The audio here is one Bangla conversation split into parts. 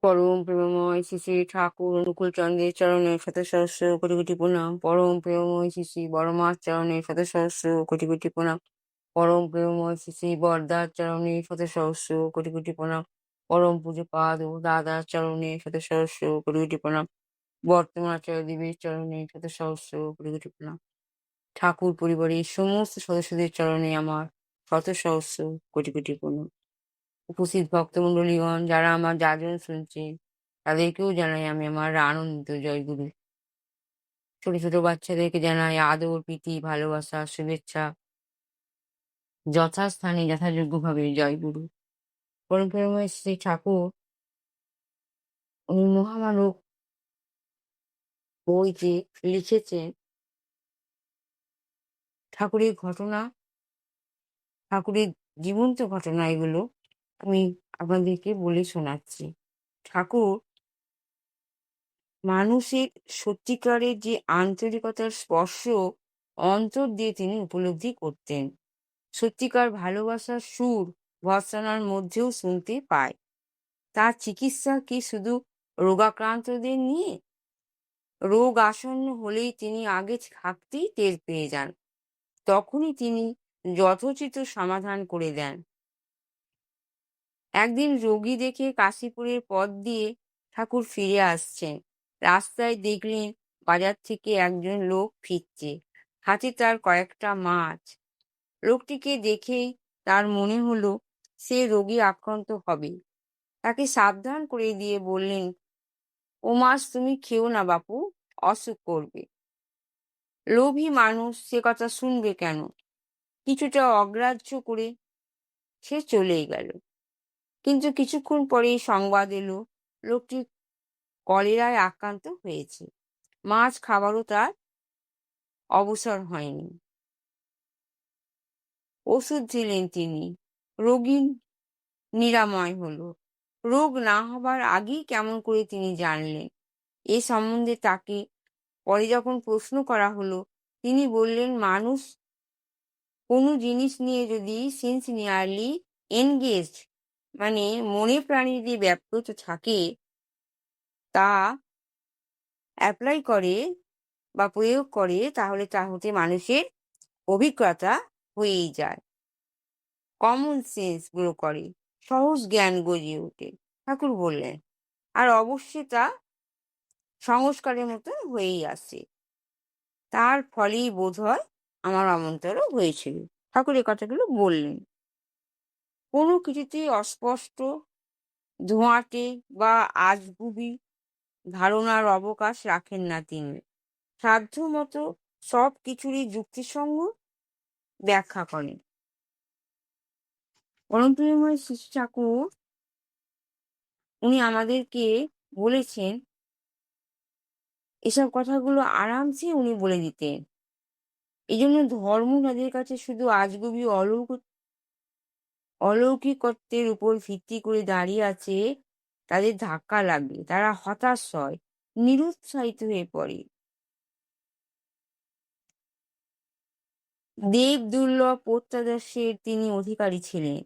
পরম প্রেমময় শ্রী শ্রী ঠাকুর অনুকূল চন্দ্রের চরণে শত সহস্র কোটি কোটি প্রণাম। পরম প্রেমময় শ্রী শ্রী বড়মার চরণে শত সহস্র কোটি কোটি প্রণাম। পরম প্রেমময় শ্রী শ্রী বরদার চরণে শত সহস্র কোটি কোটি প্রণাম। পরম পূজ্য পাদ ও দাদার চরণে শত সহস্র কোটি কোটি প্রণাম। বর্তমানাচার্য দেবীর চরণে শত সহস্র কোটি কোটি প্রণাম। ঠাকুর পরিবারের সমস্ত সদস্যদের চরণে আমার শত সহস্র কোটি কোটি প্রণাম। উপস্থিত ভক্তমণ্ডলীগণ, যারা আমার যাজন শুনছেন, তাদেরকেও জানাই আমি আমার আনন্দিত জয়গুরু। ছোট ছোট বাচ্চাদেরকে জানাই আদর, প্রীতি, ভালোবাসা, শুভেচ্ছা, যথাস্থানে যথাযোগ্যভাবে জয়গুরু। পরম প্রেমময় শ্রী ঠাকুর উনি মহামানব বইতে লিখেছেন ঠাকুরের ঘটনা, ঠাকুরের জীবন্ত ঘটনা। এগুলো আমি আপনাদেরকে বলে শোনাচ্ছি। ঠাকুর মানুষের সত্যিকারের যে আন্তরিকতার স্পর্শ অন্তর দিয়ে তিনি উপলব্ধি করতেন। সত্যিকার ভালোবাসার সুর ভর্ৎসনার মধ্যেও শুনতে পায়। তার চিকিৎসা কি শুধু রোগাক্রান্তদের নিয়ে? রোগ আসন্ন হলেই তিনি আগে থাকতেই টের পেয়ে যান। তখনই তিনি যথোচিত সমাধান করে দেন। একদিন রোগী দেখে কাশীপুরের পথ দিয়ে ঠাকুর ফিরে আসছেন। রাস্তায় দেখলেন বাজার থেকে একজন লোক ফিরছে, হাতে তার কয়েকটা মাছ। লোকটিকে দেখেই তার মনে হলো সে রোগী আক্রান্ত হবে। তাকে সাবধান করে দিয়ে বললেন, ও মাছ তুমি খেও না বাপু, অসুখ করবে। লোভী মানুষ সে কথা শুনবে কেন? কিছুটা অগ্রাহ্য করে সে চলেই গেল। কিন্তু কিছুক্ষণ পরেই সংবাদ এলো লোকটি কলেরায় আক্রান্ত হয়েছে। মাছ খাবারও তার অবসর হয়নি। ওষুধ দিলেন তিনি, রোগী নিরাময় হলো। রোগ না হবার আগেই কেমন করে তিনি জানলেন? এ সম্বন্ধে তাকে পরে যখন প্রশ্ন করা হলো, তিনি বললেন, মানুষ কোনো জিনিস নিয়ে যদি সিনসিয়ারলি এনগেজড, মানে মনে প্রাণে যদি ব্যাপৃত থাকে, তা অ্যাপ্লাই করে বা প্রয়োগ করে, তাহলে তা হতে মানুষের অভিজ্ঞতা হয়েই যায়। কমন সেন্স গ্রো করে, সহজ জ্ঞান গজিয়ে ওঠে, ঠাকুর বললেন। আর অবশ্যই তা সংস্কারের মতো হয়েই আসে। তার ফলেই বোধ হয় আমার অমন্তরও হয়েছিল। ঠাকুর এ কথাগুলো বললেন। কোনো কিছুতেই অস্পষ্ট, ধোঁয়াটে বা আজগুবি ধারণার অবকাশ রাখেন না তিনি। সাধ্য মতো সব কিছুরই যুক্তিসঙ্গত ব্যাখ্যা করেন। পরমপ্রেমময় শ্রী ঠাকুর উনি আমাদেরকে বলেছেন, এসব কথাগুলো আরামসে উনি বলে দিতেন। এই জন্য ধর্ম তাদের কাছে শুধু আজগুবি অলৌকিকত্বের উপর ভিত্তি করে দাঁড়িয়ে আছে, তাদের ধাক্কা লাগে, তারা হতাশ হয়, নিরুৎসাহিত হয়ে পড়ে। দেব দুর্লভ প্রত্যাদর্শের তিনি অধিকারী ছিলেন।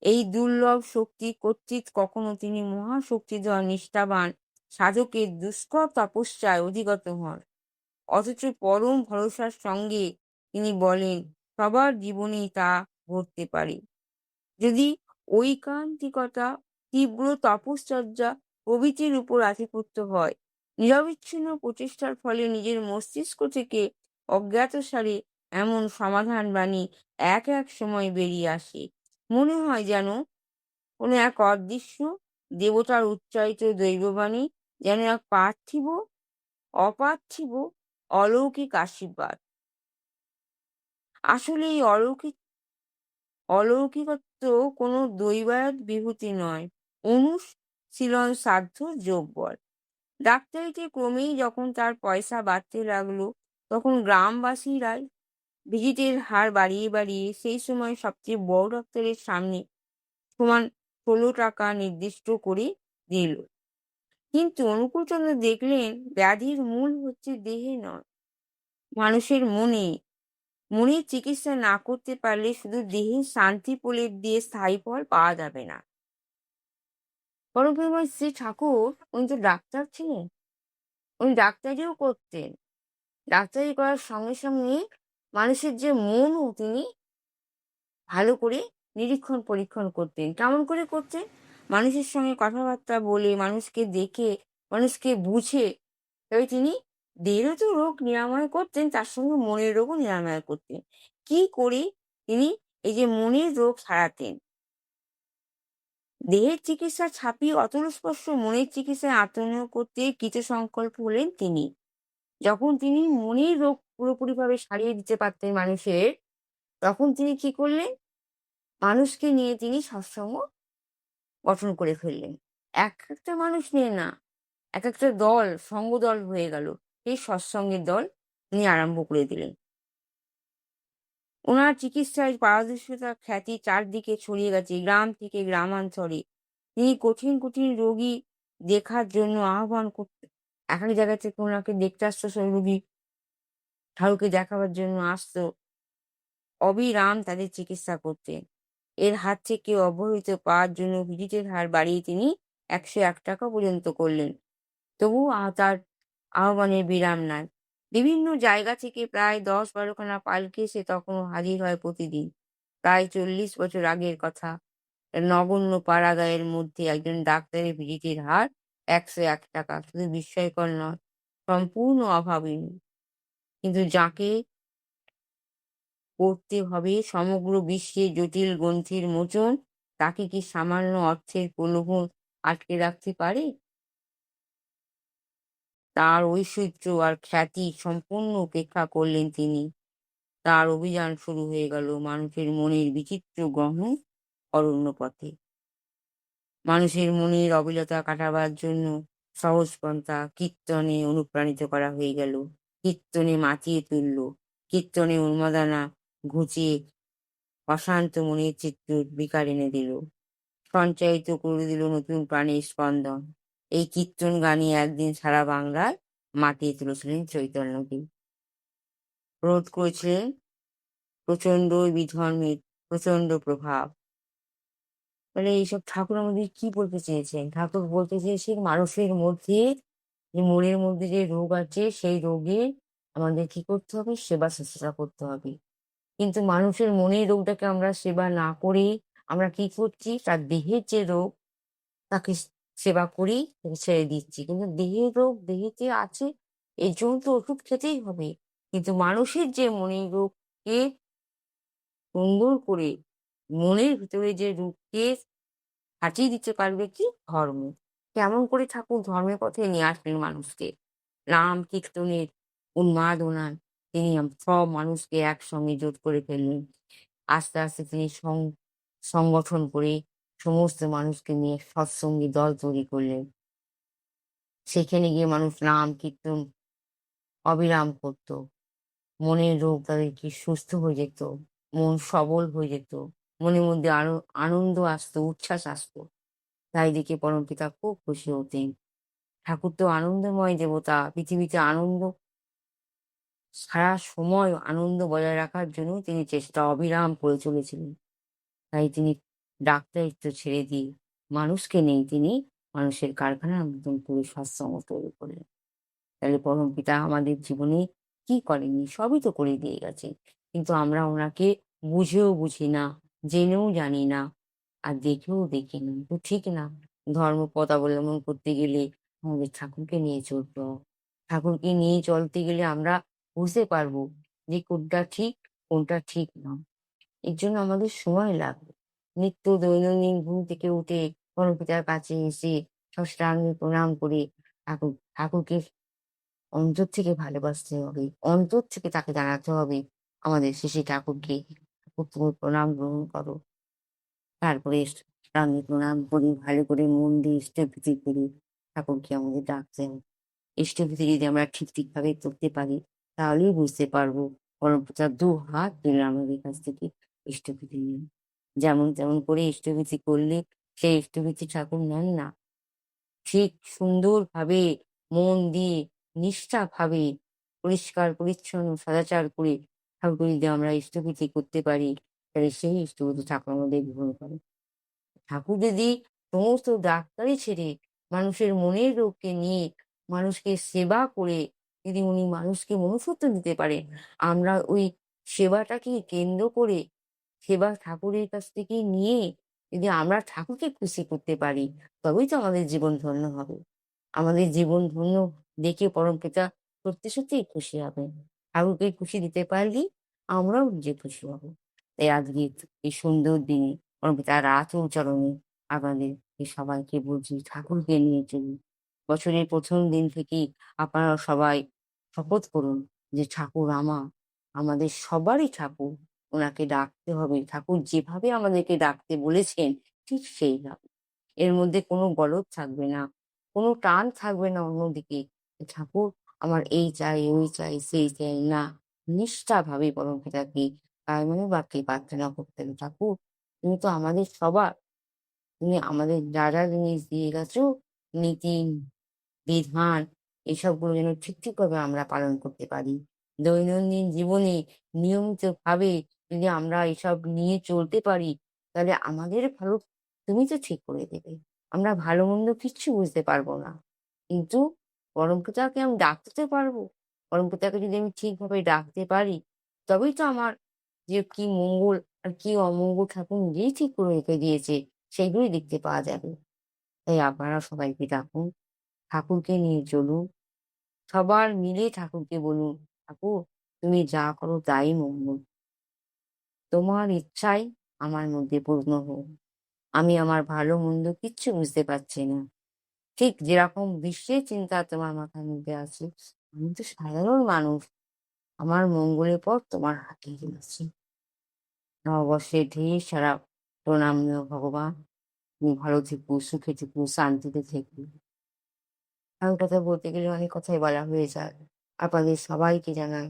এই দুর্লভ শক্তি কর্তৃক কখনো তিনি মহাশক্তিধর নিষ্ঠাবান সাধকের দুষ্কর তপস্যায় অধিগত হন। অথচ পরম ভরসার সঙ্গে তিনি বলেন, সবার জীবনেই তা ঘটতে পারে। যদি ঐকান্তিকতা, তীব্র তপশ্চর্যা প্রভৃতির উপর আধিপত্য হয়, নিরবিচ্ছিন্ন প্রচেষ্টার ফলে নিজের মস্তিষ্ক থেকে অজ্ঞাতসারে এমন সমাধান বাণী এক এক সময় বেরিয়ে আসে, মনে হয় যেন কোনো এক অদৃশ্য দেবতার উচ্চারিত দৈববাণী, যেন এক পার্থিব অপার্থিব অলৌকিক আশীর্বাদ। আসলে এই অলৌকিকত্ব কোনো দৈবায়ত বিভূতি নয়, অনুশীলন সাধ্য যোগবল। ডাক্তারিতে ক্রমেই যখন তার পয়সা বাড়তে লাগলো, তখন গ্রামবাসীরাই ভিজিটের হার বাড়িয়ে বাড়িয়ে সেই সময় সবচেয়ে বড় ডাক্তারের সামনে সমান 16 টাকা নির্দিষ্ট করে দিল। কিন্তু অনুকূলচন্দ্র দেখলেন ব্যাধির মূল হচ্ছে দেহে নয়, মানুষের মনে। মনের চিকিৎসা না করতে পারলে শুধু দেহে শান্তি প্রলেপ দিয়ে স্থায়ী ফল পাওয়া যাবে না। পরমপিতা শ্রী ঠাকুর উনি তো ডাক্তার ছিলেন, উনি ডাক্তারিও করতেন। ডাক্তারি করার সঙ্গে সঙ্গে মানুষের যে মনও তিনি ভালো করে নিরীক্ষণ পরীক্ষণ করতেন। কেমন করে করতেন? মানুষের সঙ্গে কথাবার্তা বলে, মানুষকে দেখে, মানুষকে বুঝে, তবে তিনি দেহেরও তো রোগ নিরাময় করতেন, তার সঙ্গে মনের রোগও নিরাময় করতেন। কি করে তিনি এই যে মনের রোগ সারাতেন? দেহের চিকিৎসা ছাপিয়ে অতলস্পর্শ মনের চিকিৎসায় আত্মনিয়োগ করতে কৃতসংকল্প হলেন তিনি। যখন তিনি মনের রোগ পুরোপুরিভাবে সারিয়ে দিতে পারতেন মানুষের, তখন তিনি কি করলেন? মানুষকে নিয়ে তিনি সৎসঙ্গ গঠন করে ফেললেন। একটা মানুষ নিয়ে না, একেকটা দল, সঙ্গদল হয়ে গেল। সেই সৎসঙ্গের দল তিনি আরম্ভ করে দিলেন। উনার চিকিৎসায় পারদর্শিতার খ্যাতি চারদিকে ছড়িয়ে গেছে, গ্রাম থেকে গ্রামান্তরে। তিনি কঠিন, কঠিন রোগী দেখার জন্য আহ্বান করতেন। একেক জায়গা থেকে উনাকে দেখতে আসতো, সেই রোগী ঠাকুরকে দেখাবার জন্য আসতো। অবিরাম তাদের চিকিৎসা করতেন। এর হাত থেকে অব্যাহতি পাওয়ার জন্য ভিজিটের হার বাড়িয়ে তিনি ১০১ টাকা পর্যন্ত করলেন। তবুও তার আহ্বানের বিরাম নাই। বিভিন্ন জায়গা থেকে প্রায় ১০-১২ খানা পালকি এসে তখনও হাজির হয় প্রতিদিন। প্রায় ৪০ বছর আগের কথা। নগণ্য পাড়াগাঁয়ের মধ্যে একজন ডাক্তারের ভিজিটের হার ১০১ টাকা। শুধু বিস্ময়কর নয়, সম্পূর্ণ অভাবনীয়। কিন্তু যাকে করতে হবে সমগ্র বিশ্বের জটিল গ্রন্থির মোচন, তাকে কি সামান্য অর্থের প্রলোভন আটকে রাখতে পারে? তার ঐশ্বর্য আর খ্যাতি সম্পূর্ণ উপেক্ষা করলেন তিনি। তার অভিযান শুরু হয়ে গেল মানুষের মনের বিচিত্র গ্রহণ অরণ্য পথে। মানুষের মনের অবিলতা কাটাবার জন্য সহজ পন্থা কীর্তনে অনুপ্রাণিত করা হয়ে গেল। কীর্তনে মাতিয়ে তুলল, কীর্তনে উন্মাদনা ঘুচিয়ে অশান্ত মনের চিত্র বিকার এনে দিল, সঞ্চারিত করে দিল নতুন প্রাণের স্পন্দন। এই কীর্তন গানে একদিন সারা বাংলায় মাতিয়ে তুলেছিলেন চৈতন্যদেব। রোধ করেছিলেন প্রচণ্ড বিধর্মের প্রচণ্ড প্রভাব। বলে এইসব ঠাকুর আমাদের কি বলতে চেয়েছেন? ঠাকুর বলতে চেয়েছেন মানুষের মধ্যে যে মনের মধ্যে যে রোগ আছে, সেই রোগে আমাদের কি করতে হবে? সেবা শুশ্রূষা করতে হবে। কিন্তু মানুষের মনের রোগটাকে আমরা সেবা না করে আমরা কি করছি? তার দেহের যে রোগ, তাকে সেবা করেই তাকে ছেড়ে দিচ্ছি। কিন্তু দেহের রোগ দেহেতে আছে, এর জন্য তো ওষুধ খেতেই হবে। কিন্তু মানুষের যে মনের রোগকে সুন্দর করে মনের ভিতরে যে রোগকে কাটিয়ে দিতে পারবে কি? ধর্ম। কেমন করে ঠাকুর ধর্মের পথে নিয়ে আসলেন মানুষকে? নাম কীর্তনের উন্মাদনায় তিনি সব মানুষকে একসঙ্গে জোট করে ফেললেন। আস্তে, আস্তে তিনি সংগঠন করে সমস্ত মানুষকে নিয়ে সৎসঙ্গী দল তৈরি করলেন। সেখানে গিয়ে মানুষ নাম কীর্তন অবিরাম করত। মনের রোগ তাদের কি সুস্থ হয়ে যেত, মন সবল হয়ে যেত, মনের মধ্যে আরো আনন্দ আসতো, উচ্ছ্বাস আসতো। তাই দেখে পরমপিতা খুব খুশি হতেন। ঠাকুর তো আনন্দময় দেবতা, পৃথিবীতে আনন্দ সারা সময় আনন্দ বজায় রাখার জন্য তিনি চেষ্টা অবিরাম করে চলেছিলেন। তাই তিনি ডাক্তারিত্ব ছেড়ে দিয়ে মানুষকে নেই তিনি মানুষের কারখানার মতন করে সৎসঙ্গ তৈরি করলেন। তাহলে পরমপিতা আমাদের জীবনে কি করেননি? সবই তো করে দিয়ে গেছেন। কিন্তু আমরা ওনাকে বুঝেও বুঝি না, জেনেও জানি না, আর দেখেও দেখি না। তো ঠিক না? ধর্মপথ অবলম্বন করতে গেলে আমাদের ঠাকুরকে নিয়ে চলতে হবে। ঠাকুরকে নিয়ে চলতে গেলে আমরা বুঝতে পারবো যে কোনটা ঠিক, কোনটা ঠিক নয়। এর জন্য আমাদের সময় লাগবে। নিত্য দৈনন্দিন ঘুম থেকে উঠে পরমপিতার কাছে এসে সাষ্টাঙ্গে প্রণাম করে ঠাকুরকে অন্তর থেকে ভালোবাসতে হবে। অন্তর থেকে তাকে জানাতে হবে আমাদের শেষে ঠাকুরকে, "ঠাকুর তুমি প্রণাম গ্রহণ করো।" তারপরে সাষ্টাঙ্গে প্রণাম করি, ভালো করে মন দিয়ে ইষ্টভীতি করি ঠাকুরকে আমাদের ডাকতে হবে। ইষ্টভীতি যদি আমরা ঠিকভাবে করতে পারি, তাহলেই বুঝতে পারবো পরমপিতার ২ হাত তুলে আমাদের কাছ থেকে ইষ্টভীতি নেন। যেমন তেমন করে ইষ্টভীতি করলে সেই ইষ্টভীতি ঠাকুর নেন না। ঠিক সুন্দরভাবে মন দিয়ে নিষ্ঠাভাবে পরিষ্কার পরিচ্ছন্ন সদাচার করে ঠাকুরকে যদি আমরা ইষ্টভীতি করতে পারি, তাহলে সেই ইষ্টভীতি ঠাকুর আমাদের গ্রহণ করে। ঠাকুর যদি সমস্ত ডাক্তারি ছেড়ে মানুষের মনের রোগকে নিয়ে মানুষকে সেবা করে যদি উনি মানুষকে মনুষ্যত্ব দিতে পারেন, আমরা ওই সেবাটাকে কেন্দ্র করে সেবা ঠাকুরের কাছ থেকে নিয়ে যদি আমরা ঠাকুরকে খুশি করতে পারি, তবেই তো আমাদের জীবন ধন্য হবে। আমাদের জীবন ধন্য দেখে পরমপিতা সত্যি সত্যিই খুশি হবেন। ঠাকুরকে খুশি দিতে পারলেই আমরাও নিজে খুশি হব। তাই আজকে এই সুন্দর দিনে পরমপিতার আচল চরণে আপনাদেরকে সবাইকে বলছি, ঠাকুরকে নিয়ে চলুন। বছরের ১ম দিন থেকেই আপনারা সবাই শপথ করুন যে ঠাকুর আমাদের সবারই ঠাকুর। উনাকে ডাকতে হবে। ঠাকুর যেভাবে আমাদেরকে ডাকতে বলেছেন ঠিক সেইভাবে। এর মধ্যে কোনো গলদ থাকবে না, কোনো টান থাকবে না অন্যদিকে। ঠাকুর আমার এই চাই, ওই চাই, সেই চাই না। নিষ্ঠাভাবে পরমপিতাকে কায়মনে বাক্যে প্রার্থনা করতে হবে, ঠাকুর তুমি তো আমাদের সবার। তুমি আমাদের যা, যা জিনিস দিয়ে গেছো, নীতি, বিধান এসবগুলো যেন ঠিকভাবে আমরা পালন করতে পারি। দৈনন্দিন জীবনে নিয়মিতভাবে যদি আমরা এসব নিয়ে চলতে পারি, তাহলে আমাদের ভালো তুমি তো ঠিক করে দেবে। আমরা ভালো-মন্দ কিচ্ছু বুঝতে পারবো না। কিন্তু পরমপিতাকে আমি ডাকতে তো পারবো। পরমপিতাকে যদি আমি ঠিকভাবে ডাকতে পারি, তবেই তো আমার যে কি মঙ্গল আর কি অমঙ্গল ঠাকুর নিজেই ঠিক করে রেখে দিয়েছে, সেগুলোই দেখতে পাওয়া যাবে। তাই আপনারা সবাইকে ডাকুন, ঠাকুরকে নিয়ে চলুন। সবার মিলে ঠাকুরকে বলুন, "ঠাকুর তুমি যা করো তাই মঙ্গল। তোমার ইচ্ছাই আমার মধ্যে পূর্ণ হোক। আমি আমার ভালো-মন্দ কিচ্ছু বুঝতে পারছি না। ঠিক যেরকম বিশ্বের চিন্তা তোমার মাথার মধ্যে আছে, আমি তো সাধারণ মানুষ। আমার মঙ্গলের পথ তোমার হাতেই রয়েছে। নববর্ষের ঢের সারা প্রণামীয় ভগবান। তুমি ভালো থেকো, সুখে থেকো, শান্তিতে থেকো।" আর কথা বলতে গেলে অনেক কথাই বলা হয়ে যায়। আপনাদের সবাইকে জানাই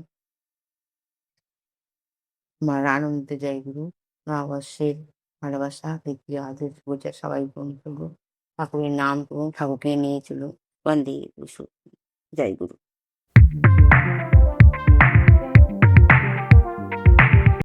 আমার আনন্দ জয়গুরু। নববর্ষের ভালোবাসা, প্রীতি, আদর, শুভেচ্ছা সবাই গ্রহণ করুন। ঠাকুরের নাম করুন, ঠাকুরকে নিয়ে চলুন। বন্দে গুরু জয় গুরু।